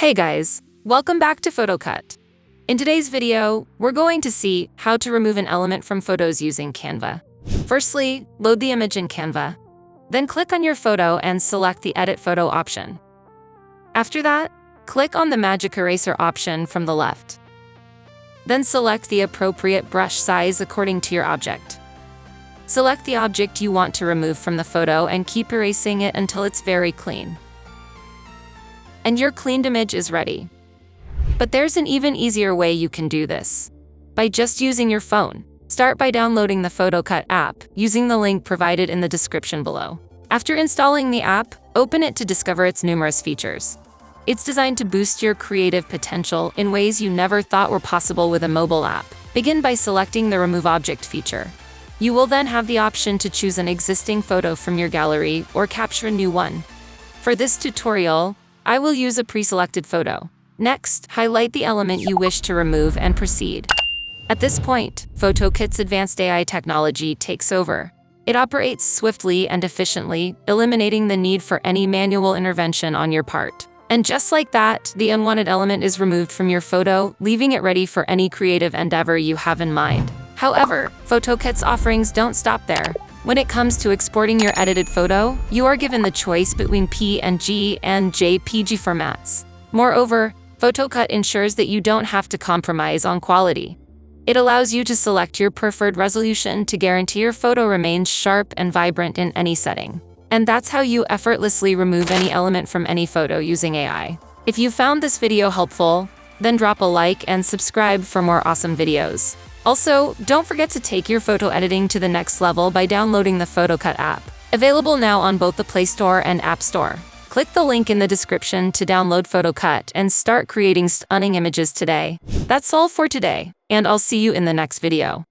Hey guys, welcome back to PhotoCut. In today's video, we're going to see how to remove an element from photos using Canva. Firstly, load the image in Canva. Then click on your photo and select the Edit Photo option. After that, click on the Magic Eraser option from the left. Then select the appropriate brush size according to your object. Select the object you want to remove from the photo and keep erasing it until it's very clean. And your cleaned image is ready. But there's an even easier way you can do this. By just using your phone. Start by downloading the PhotoCut app using the link provided in the description below. After installing the app, open it to discover its numerous features. It's designed to boost your creative potential in ways you never thought were possible with a mobile app. Begin by selecting the Remove Object feature. You will then have the option to choose an existing photo from your gallery or capture a new one. For this tutorial, I will use a pre-selected photo. Next, highlight the element you wish to remove and proceed. At this point, PhotoCut's advanced AI technology takes over. It operates swiftly and efficiently, eliminating the need for any manual intervention on your part. And just like that, the unwanted element is removed from your photo, leaving it ready for any creative endeavor you have in mind. However, PhotoCut's offerings don't stop there. When it comes to exporting your edited photo, you are given the choice between PNG and JPG formats. Moreover, PhotoCut ensures that you don't have to compromise on quality. It allows you to select your preferred resolution to guarantee your photo remains sharp and vibrant in any setting. And that's how you effortlessly remove any element from any photo using AI. If you found this video helpful, then drop a like and subscribe for more awesome videos. Also, don't forget to take your photo editing to the next level by downloading the PhotoCut app. Available now on both the Play Store and App Store. Click the link in the description to download PhotoCut and start creating stunning images today. That's all for today, and I'll see you in the next video.